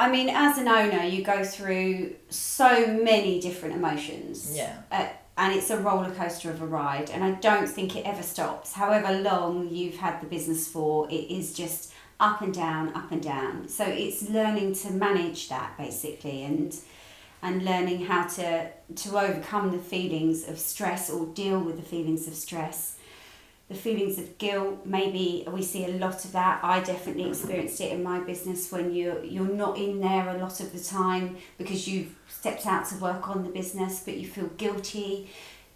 I mean, as an owner, you go through so many different emotions. Yeah. And it's a roller coaster of a ride, and I don't think it ever stops. However long you've had the business for, it is just up and down, up and down. So it's learning to manage that basically, and learning how to overcome the feelings of stress or deal with the feelings of stress. The feelings of guilt, maybe we see a lot of that. I definitely experienced it in my business when you're not in there a lot of the time because you've stepped out to work on the business, but you feel guilty.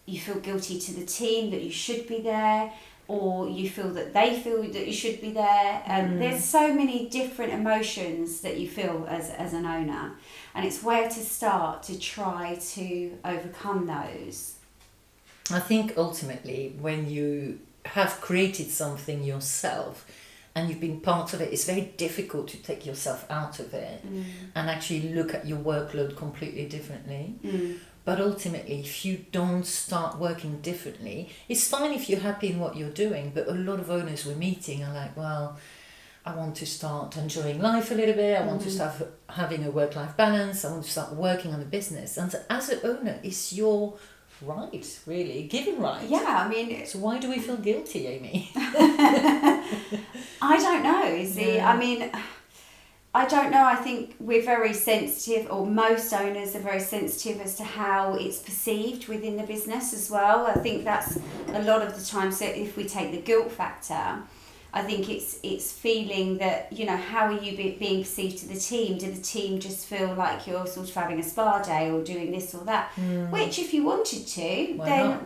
You feel guilty to the team that you should be there, or you feel that they feel that you should be there. And there's so many different emotions that you feel as an owner, and it's where to start to try to overcome those. I think ultimately when you have created something yourself and you've been part of it, it's very difficult to take yourself out of it and actually look at your workload completely differently. But ultimately, if you don't start working differently, it's fine if you're happy in what you're doing, but a lot of owners we're meeting are like, well, I want to start enjoying life a little bit, I want to start having a work-life balance, I want to start working on a business. And so as an owner, it's your right, really, given right. Yeah, I mean... So why do we feel guilty, Amy? I don't know, I mean, I don't know. I think we're very sensitive, or most owners are very sensitive as to how it's perceived within the business as well. I think that's a lot of the time. So if we take the guilt factor, I think it's feeling that, you know, how are you being perceived to the team? Do the team just feel like you're sort of having a spa day or doing this or that? Which, if you wanted to,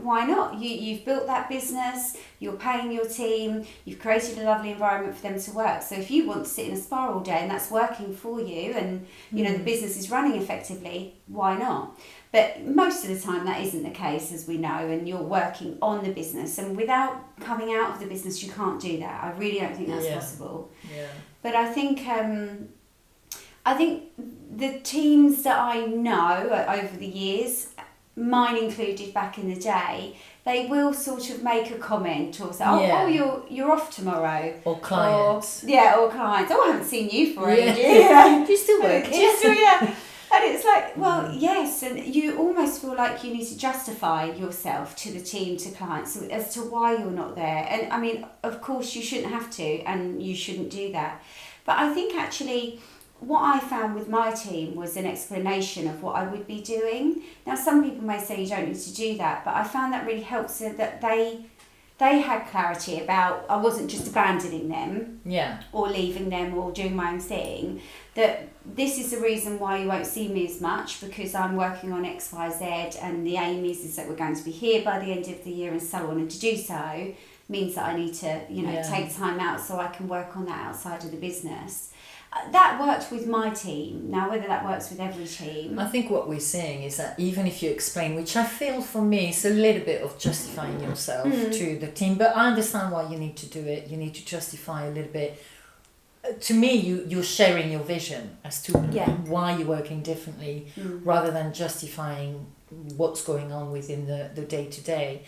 why not? You've built that business, you're paying your team, you've created a lovely environment for them to work. So if you want to sit in a spa all day and that's working for you, and you know the business is running effectively, why not? But most of the time that isn't the case, as we know, and you're working on the business, and without coming out of the business you can't do that. I really don't think that's possible. Yeah. But I think the teams that I know over the years, mine included back in the day, they will sort of make a comment or say, oh you're off tomorrow. Or clients. Or clients. Oh, I haven't seen you for ages. Do you still work here? And it's like, well, yes, and you almost feel like you need to justify yourself to the team, to clients, as to why you're not there. And I mean, of course, you shouldn't have to, and you shouldn't do that. But I think actually what I found with my team was an explanation of what I would be doing. Now, some people may say you don't need to do that, but I found that really helped, so that they had clarity about, I wasn't just abandoning them or leaving them or doing my own thing, that this is the reason why you won't see me as much, because I'm working on X, Y, Z, and the aim is that we're going to be here by the end of the year in Salon, and to do so means that I need to, take time out so I can work on that outside of the business. That worked with my team. Now, whether that works with every team... I think what we're saying is that even if you explain, which I feel for me is a little bit of justifying yourself to the team, but I understand why you need to do it. You need to justify a little bit. To me, you're sharing your vision as to why you're working differently, rather than justifying what's going on within the day-to-day.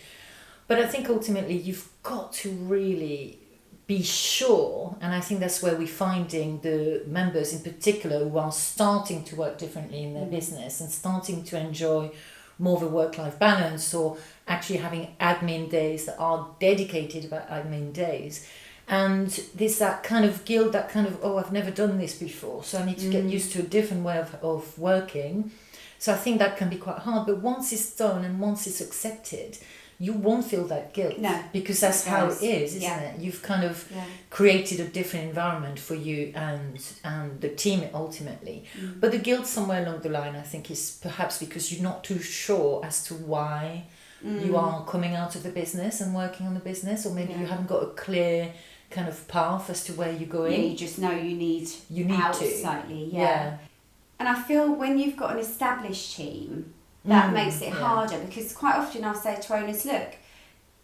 But I think ultimately you've got to really be sure, and I think that's where we're finding the members in particular who are starting to work differently in their business and starting to enjoy more of a work-life balance, or actually having admin days that are dedicated about admin days. And there's that kind of guilt, that kind of, I've never done this before, so I need to get used to a different way of working. So I think that can be quite hard, but once it's done and once it's accepted, you won't feel that guilt. No, because that's how it is, isn't it? You've kind of created a different environment for you and the team ultimately. But the guilt somewhere along the line, I think, is perhaps because you're not too sure as to why you are coming out of the business and working on the business, or maybe you haven't got a clear kind of path as to where you're going. Yeah, you just know you need out to slightly. Yeah. And I feel when you've got an established team, that makes it harder, because quite often I'll say to owners, look,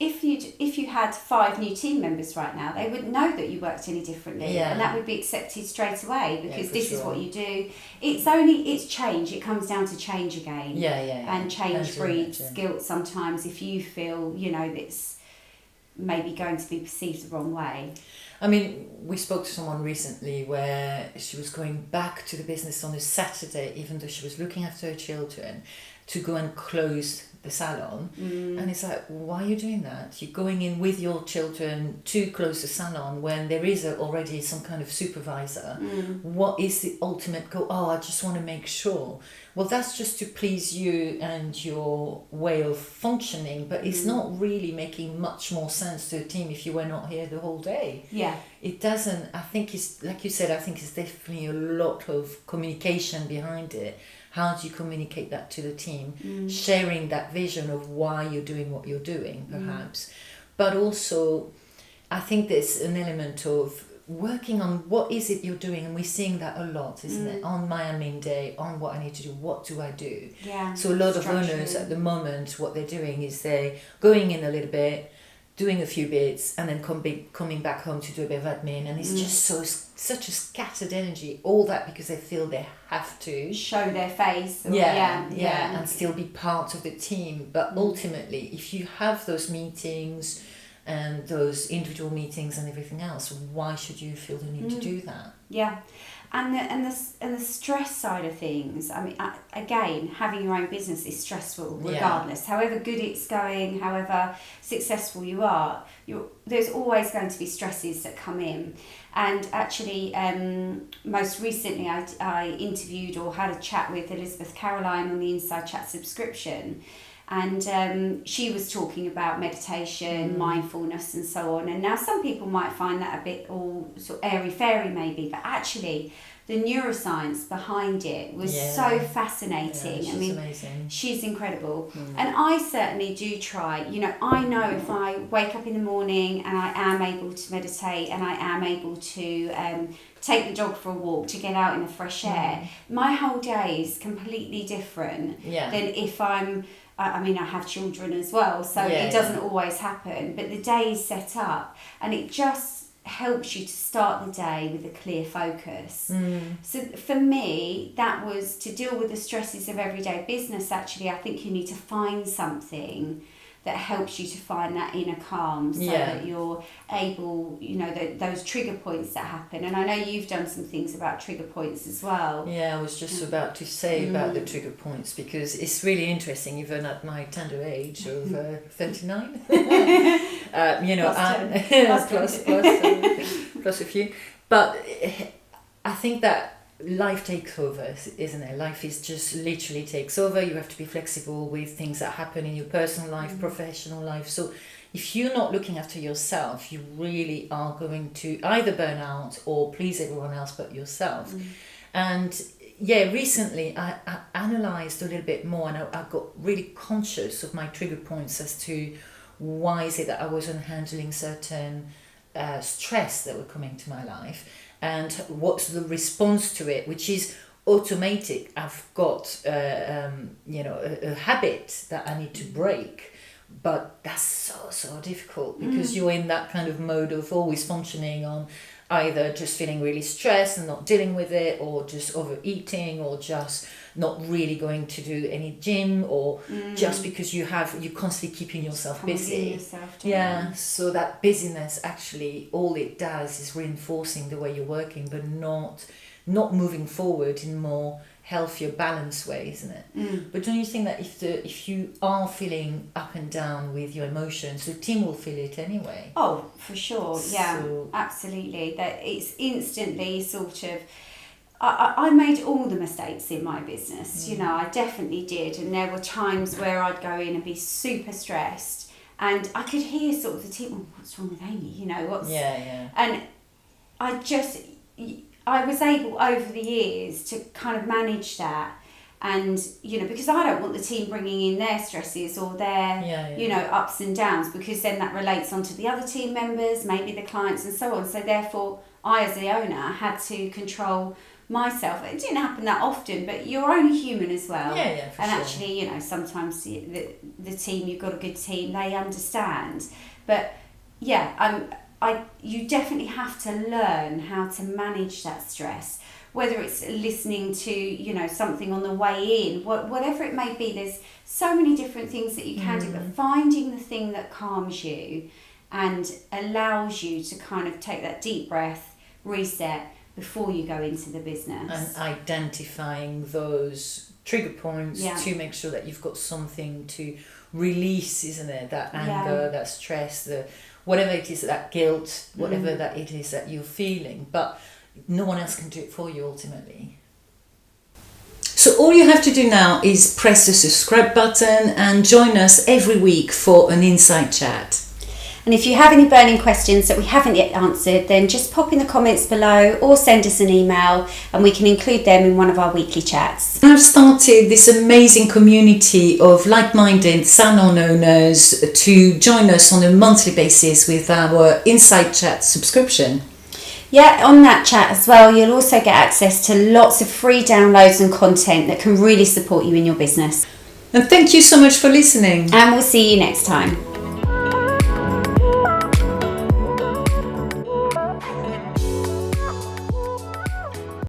if you had 5 new team members right now, they wouldn't know that you worked any differently, and that would be accepted straight away, because this is what you do. It's change. It comes down to change again. And change breeds guilt sometimes. If you feel, maybe going to be perceived the wrong way. I mean, we spoke to someone recently where she was going back to the business on a Saturday, even though she was looking after her children, to go and close the salon. And it's like, why are you doing that? You're going in with your children to close the salon when there is already some kind of supervisor. What is the ultimate goal? Oh, I just want to make sure. Well, that's just to please you and your way of functioning, but it's not really making much more sense to a team if you were not here the whole day. Yeah. It doesn't, I think it's, like you said, I think it's definitely a lot of communication behind it. How do you communicate that to the team? Sharing that vision of why you're doing what you're doing, perhaps. But also, I think there's an element of working on what is it you're doing, and we're seeing that a lot, isn't it? On my admin day, on what I need to do, what do I do? Yeah. So a lot of owners at the moment, what they're doing is they're going in a little bit, doing a few bits, and then coming back home to do a bit of admin, and it's just such a scattered energy, all that because they feel they have to show their face. Or, and still be part of the team. But ultimately, if you have those meetings and those individual meetings and everything else, why should you feel the need to do that? Yeah. And the stress side of things, I mean, again, having your own business is stressful regardless. However good it's going, however successful you are, there's always going to be stresses that come in. And actually, most recently I interviewed or had a chat with Elizabeth Caroline on the Inside Chat subscription. And she was talking about meditation, mindfulness and so on. And now some people might find that a bit all sort of airy-fairy maybe, but actually the neuroscience behind it was so fascinating. Yeah, she's amazing. She's incredible. And I certainly do try. You know, I know if I wake up in the morning and I am able to meditate and I am able to take the dog for a walk, to get out in the fresh air, my whole day is completely different than if I mean, I have children as well, so it doesn't always happen, but the day is set up and it just helps you to start the day with a clear focus. So for me, that was to deal with the stresses of everyday business. Actually, I think you need to find something that helps you to find that inner calm so that you're able, you know, those trigger points that happen. And I know you've done some things about trigger points as well. Yeah, I was just about to say about the trigger points, because it's really interesting, even at my tender age of 39. You know, plus a few. But I think that life takes over, isn't it? Life is just literally takes over. You have to be flexible with things that happen in your personal life, professional life. So if you're not looking after yourself, you really are going to either burn out or please everyone else but yourself. And recently I analysed a little bit more, and I got really conscious of my trigger points as to why is it that I wasn't handling certain stress that were coming to my life, and what's the response to it, which is automatic. I've got a habit that I need to break, but that's so difficult because you're in that kind of mode of always functioning on either just feeling really stressed and not dealing with it, or just overeating, or just not really going to do any gym, or just because you're constantly keeping yourself busy. So that busyness, actually all it does is reinforcing the way you're working, but not moving forward in more healthier, balanced way, isn't it? But don't you think that if you are feeling up and down with your emotions, the team will feel it anyway? Oh, for sure. Yeah, absolutely. That it's instantly sort of. I made all the mistakes in my business, you know, I definitely did. And there were times where I'd go in and be super stressed, and I could hear sort of the team, oh, what's wrong with Amy? You know, what's... And I was able over the years to kind of manage that. And, you know, because I don't want the team bringing in their stresses or their, you know, ups and downs, because then that relates onto the other team members, maybe the clients and so on. So therefore, I as the owner had to control myself. It didn't happen that often, but you're only human as well. For and sure. Actually, you know, sometimes the team, you've got a good team, they understand. But you definitely have to learn how to manage that stress, whether it's listening to, you know, something on the way in, whatever it may be. There's so many different things that you can do, but finding the thing that calms you and allows you to kind of take that deep breath, reset before you go into the business. And identifying those trigger points to make sure that you've got something to release, isn't it? That anger, that stress, the whatever it is, that guilt, whatever that it is that you're feeling. But no one else can do it for you ultimately. So all you have to do now is press the subscribe button and join us every week for an insight chat. And if you have any burning questions that we haven't yet answered, then just pop in the comments below or send us an email and we can include them in one of our weekly chats. I've started this amazing community of like-minded salon owners to join us on a monthly basis with our Insight Chat subscription. Yeah, on that chat as well, you'll also get access to lots of free downloads and content that can really support you in your business. And thank you so much for listening. And we'll see you next time.